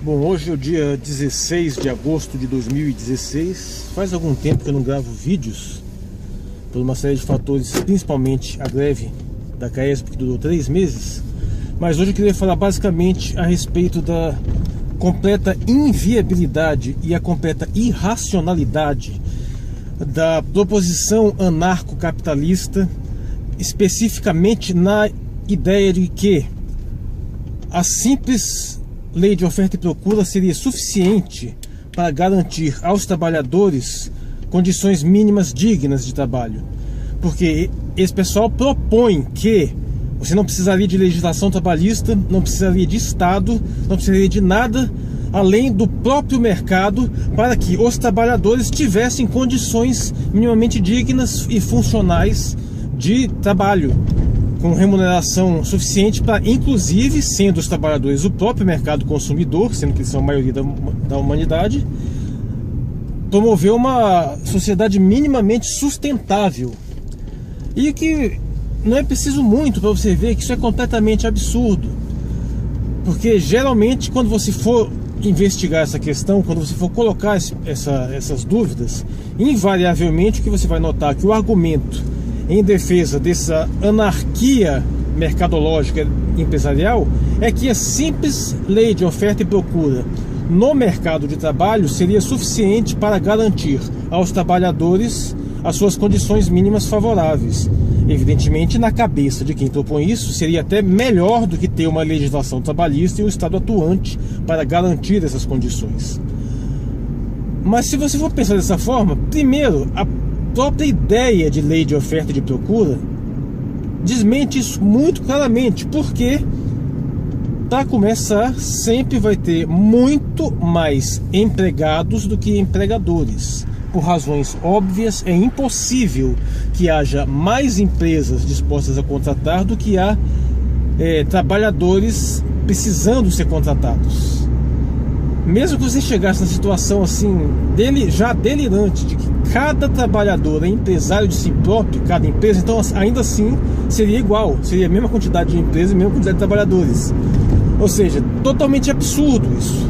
Bom, hoje é o dia 16 de agosto de 2016. Faz algum tempo que eu não gravo vídeos, por uma série de fatores, principalmente a greve da CAESP, que durou 3 meses. Mas hoje eu queria falar basicamente a respeito da completa inviabilidade e a completa irracionalidade da proposição anarcocapitalista, especificamente na ideia de que a simples lei de oferta e procura seria suficiente para garantir aos trabalhadores condições mínimas dignas de trabalho. Porque esse pessoal propõe que você não precisaria de legislação trabalhista, não precisaria de Estado, não precisaria de nada além do próprio mercado para que os trabalhadores tivessem condições minimamente dignas e funcionais de trabalho, com remuneração suficiente para, inclusive, sendo os trabalhadores o próprio mercado consumidor, sendo que eles são a maioria da humanidade, promover uma sociedade minimamente sustentável. E que não é preciso muito para você ver que isso é completamente absurdo. Porque, geralmente, quando você for investigar essa questão, quando você for colocar essas dúvidas, invariavelmente o que você vai notar é que o argumento em defesa dessa anarquia mercadológica empresarial é que a simples lei de oferta e procura no mercado de trabalho seria suficiente para garantir aos trabalhadores as suas condições mínimas favoráveis. Evidentemente, na cabeça de quem propõe isso, seria até melhor do que ter uma legislação trabalhista e o Estado atuante para garantir essas condições. Mas se você for pensar dessa forma, primeiro, a própria ideia de lei de oferta e de procura desmente isso muito claramente, porque, para começar, sempre vai ter muito mais empregados do que empregadores. Por razões óbvias, é impossível que haja mais empresas dispostas a contratar do que há trabalhadores precisando ser contratados. Mesmo que você chegasse na situação assim, já delirante, de que cada trabalhador é empresário de si próprio, cada empresa, então ainda assim seria igual, seria a mesma quantidade de empresas e a mesma quantidade de trabalhadores. Ou seja, totalmente absurdo isso.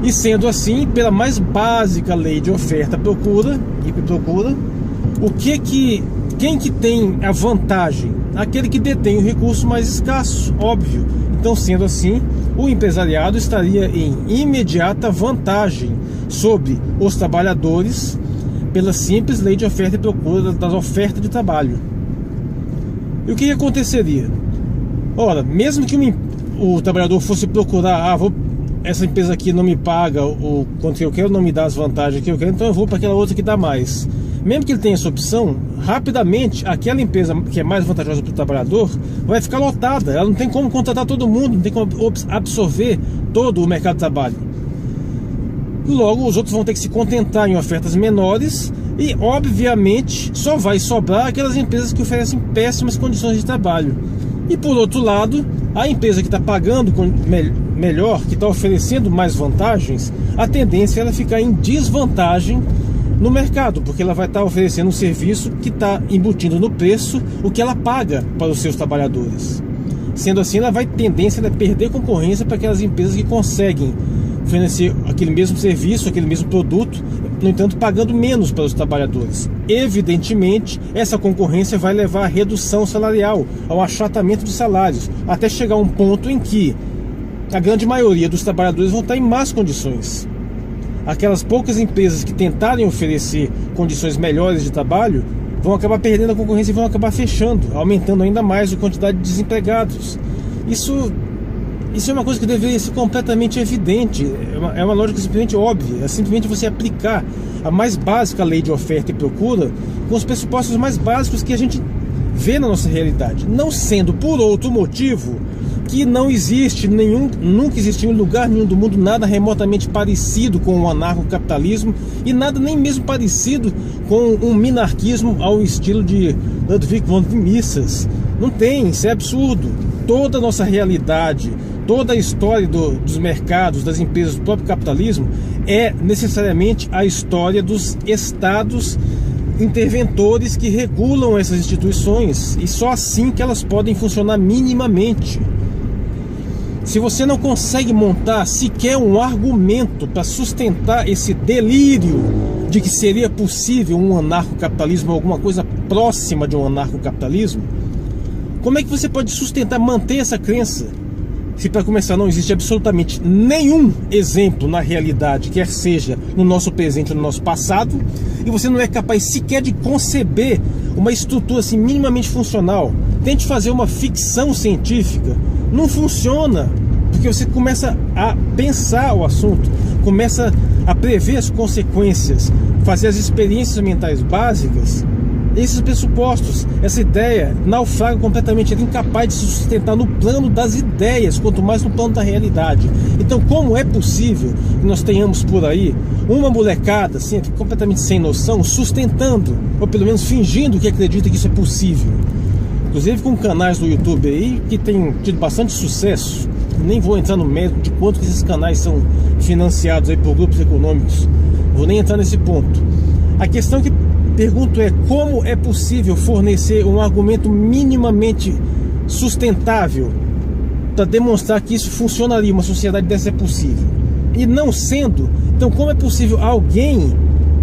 E sendo assim, pela mais básica lei de oferta e procura, quem que tem a vantagem? Aquele que detém o recurso mais escasso, óbvio. Então, sendo assim, o empresariado estaria em imediata vantagem sobre os trabalhadores pela simples lei de oferta e procura das ofertas de trabalho. E o que aconteceria? Ora, mesmo que o trabalhador fosse procurar, essa empresa aqui não me paga o quanto que eu quero, não me dá as vantagens que eu quero, então eu vou para aquela outra que dá mais. Mesmo que ele tenha essa opção, rapidamente aquela empresa que é mais vantajosa para o trabalhador vai ficar lotada. Ela não tem como contratar todo mundo, não tem como absorver todo o mercado de trabalho. Logo, os outros vão ter que se contentar em ofertas menores e, obviamente, só vai sobrar aquelas empresas que oferecem péssimas condições de trabalho. E, por outro lado, a empresa que está pagando melhor, que está oferecendo mais vantagens, a tendência é ela ficar em desvantagem no mercado, porque ela vai estar oferecendo um serviço que está embutindo no preço o que ela paga para os seus trabalhadores. Sendo assim, ela vai ter tendência a perder concorrência para aquelas empresas que conseguem oferecer aquele mesmo serviço, aquele mesmo produto, no entanto pagando menos para os trabalhadores. Evidentemente, essa concorrência vai levar à redução salarial, ao achatamento de salários, até chegar a um ponto em que a grande maioria dos trabalhadores vão estar em más condições. Aquelas poucas empresas que tentarem oferecer condições melhores de trabalho vão acabar perdendo a concorrência e vão acabar fechando, aumentando ainda mais a quantidade de desempregados. Isso é uma coisa que deveria ser completamente evidente, é uma lógica simplesmente óbvia. É simplesmente você aplicar a mais básica lei de oferta e procura com os pressupostos mais básicos que a gente vê na nossa realidade, não sendo por outro motivo que não existe nunca existiu em lugar nenhum do mundo nada remotamente parecido com o anarcocapitalismo e nada nem mesmo parecido com um minarquismo ao estilo de Ludwig von Mises. Não tem, isso é absurdo. Toda a nossa realidade, toda a história dos mercados, das empresas, do próprio capitalismo é necessariamente a história dos estados interventores que regulam essas instituições, e só assim que elas podem funcionar minimamente. se você não consegue montar sequer um argumento para sustentar esse delírio de que seria possível um anarcocapitalismo, alguma coisa próxima de um anarcocapitalismo, como é que você pode sustentar, manter essa crença? Se para começar não existe absolutamente nenhum exemplo na realidade, quer seja no nosso presente ou no nosso passado, e você não é capaz sequer de conceber uma estrutura assim minimamente funcional. Tente fazer uma ficção científica, não funciona, porque você começa a pensar o assunto, começa a prever as consequências, fazer as experiências mentais básicas. Esses pressupostos, essa ideia naufraga completamente, é incapaz de se sustentar no plano das ideias, quanto mais no plano da realidade. Então, como é possível que nós tenhamos por aí uma molecada assim, completamente sem noção, sustentando, ou pelo menos fingindo que acredita que isso é possível? Inclusive com canais do YouTube aí que tem tido bastante sucesso. Nem vou entrar no mérito de quanto que esses canais são financiados aí por grupos econômicos. Não vou nem entrar nesse ponto. A questão que pergunto é: como é possível fornecer um argumento minimamente sustentável para demonstrar que isso funcionaria, uma sociedade dessa é possível? E não sendo, então como é possível alguém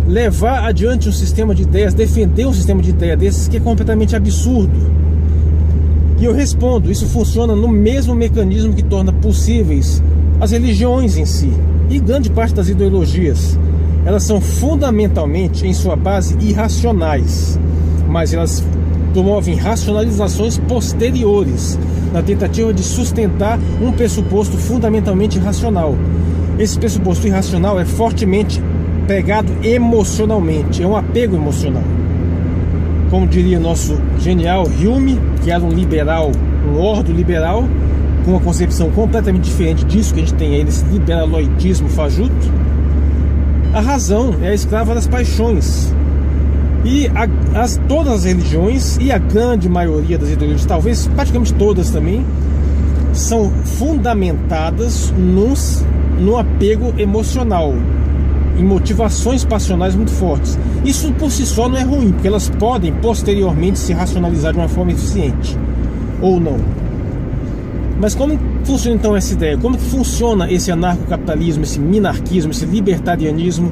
levar adiante um sistema de ideias, defender um sistema de ideias desses que é completamente absurdo? E eu respondo, isso funciona no mesmo mecanismo que torna possíveis as religiões em si, e grande parte das ideologias. Elas são fundamentalmente, em sua base, irracionais, mas elas promovem racionalizações posteriores, na tentativa de sustentar um pressuposto fundamentalmente irracional. Esse pressuposto irracional é fortemente pegado emocionalmente, é um apego emocional. Como diria nosso genial Hume, que era um liberal, um ordo-liberal, com uma concepção completamente diferente disso que a gente tem aí, nesse liberaloidismo fajuto, a razão é a escrava das paixões. E todas as religiões, e a grande maioria das ideologias, talvez praticamente todas também, são fundamentadas num apego emocional, em motivações passionais muito fortes. Isso por si só não é ruim, porque elas podem posteriormente se racionalizar de uma forma eficiente, ou não. Mas como funciona então essa ideia? Como que funciona esse anarcocapitalismo, esse minarquismo, esse libertarianismo?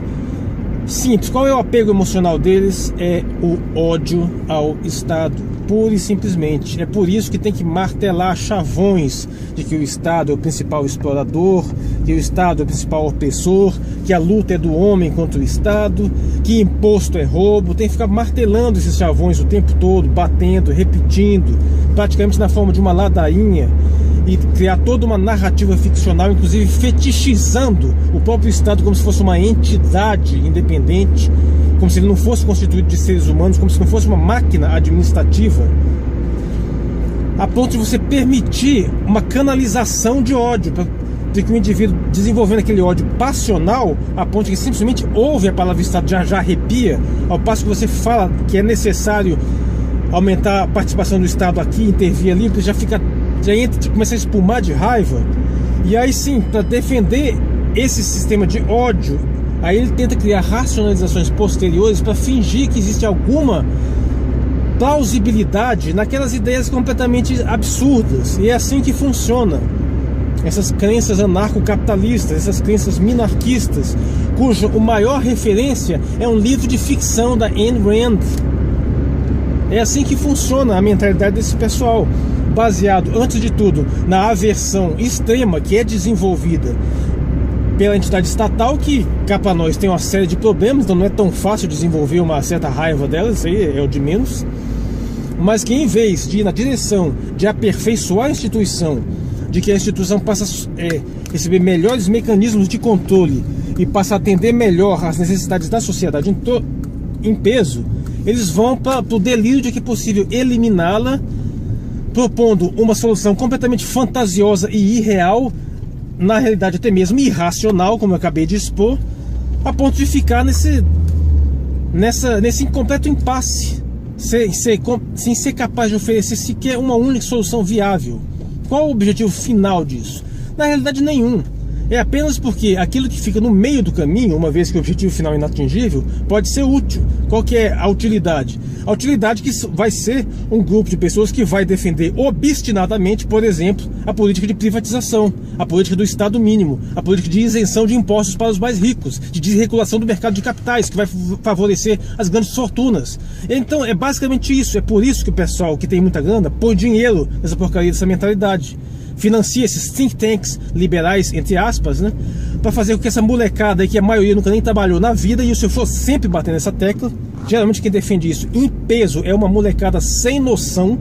Simples. Qual é o apego emocional deles? É o ódio ao Estado, pura e simplesmente. É por isso que tem que martelar chavões de que o Estado é o principal explorador, que o Estado é o principal opressor, que a luta é do homem contra o Estado, que imposto é roubo. Tem que ficar martelando esses chavões o tempo todo, batendo, repetindo, praticamente na forma de uma ladainha, e criar toda uma narrativa ficcional, inclusive fetichizando o próprio Estado como se fosse uma entidade independente, como se ele não fosse constituído de seres humanos, como se não fosse uma máquina administrativa, a ponto de você permitir uma canalização de ódio, de que o indivíduo desenvolvendo aquele ódio passional, a ponto de que simplesmente ouve a palavra Estado, já arrepia, ao passo que você fala que é necessário aumentar a participação do Estado aqui, intervir ali, porque já entra, começa a espumar de raiva. E aí sim, para defender esse sistema de ódio, aí ele tenta criar racionalizações posteriores para fingir que existe alguma plausibilidade naquelas ideias completamente absurdas. E é assim que funciona essas crenças anarcocapitalistas, essas crenças minarquistas, cuja maior referência é um livro de ficção da Ayn Rand. É assim que funciona a mentalidade desse pessoal, baseado, antes de tudo, na aversão extrema que é desenvolvida pela entidade estatal, que cá para nós tem uma série de problemas, então não é tão fácil desenvolver uma certa raiva delas, isso aí é o de menos, mas que em vez de ir na direção de aperfeiçoar a instituição, de que a instituição passa a receber melhores mecanismos de controle e passa a atender melhor às necessidades da sociedade em peso, eles vão para o delírio de que é possível eliminá-la, propondo uma solução completamente fantasiosa e irreal, na realidade até mesmo irracional, como eu acabei de expor, a ponto de ficar nesse incompleto impasse, sem ser capaz de oferecer sequer uma única solução viável. Qual o objetivo final disso? Na realidade nenhum. É apenas porque aquilo que fica no meio do caminho, uma vez que o objetivo final é inatingível, pode ser útil. Qual que é a utilidade? A utilidade que vai ser um grupo de pessoas que vai defender obstinadamente, por exemplo, a política de privatização, a política do Estado mínimo, a política de isenção de impostos para os mais ricos, de desregulação do mercado de capitais, que vai favorecer as grandes fortunas. Então é basicamente isso, é por isso que o pessoal que tem muita grana põe dinheiro nessa porcaria dessa mentalidade. Financia esses think tanks liberais, entre aspas, né, para fazer com que essa molecada aí, que a maioria nunca nem trabalhou na vida, e o senhor for sempre batendo nessa tecla, geralmente quem defende isso em peso é uma molecada sem noção,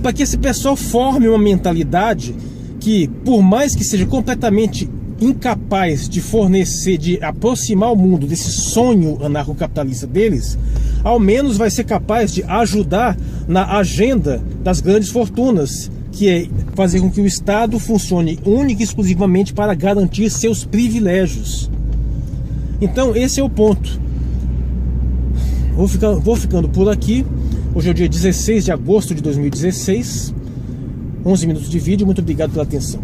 para que esse pessoal forme uma mentalidade que, por mais que seja completamente incapaz de fornecer, de aproximar o mundo desse sonho anarcocapitalista deles, ao menos vai ser capaz de ajudar na agenda das grandes fortunas, que é fazer com que o Estado funcione única e exclusivamente para garantir seus privilégios. Então esse é o ponto. Vou ficando por aqui. Hoje é o dia 16 de agosto de 2016. 11 minutos de vídeo. Muito obrigado pela atenção.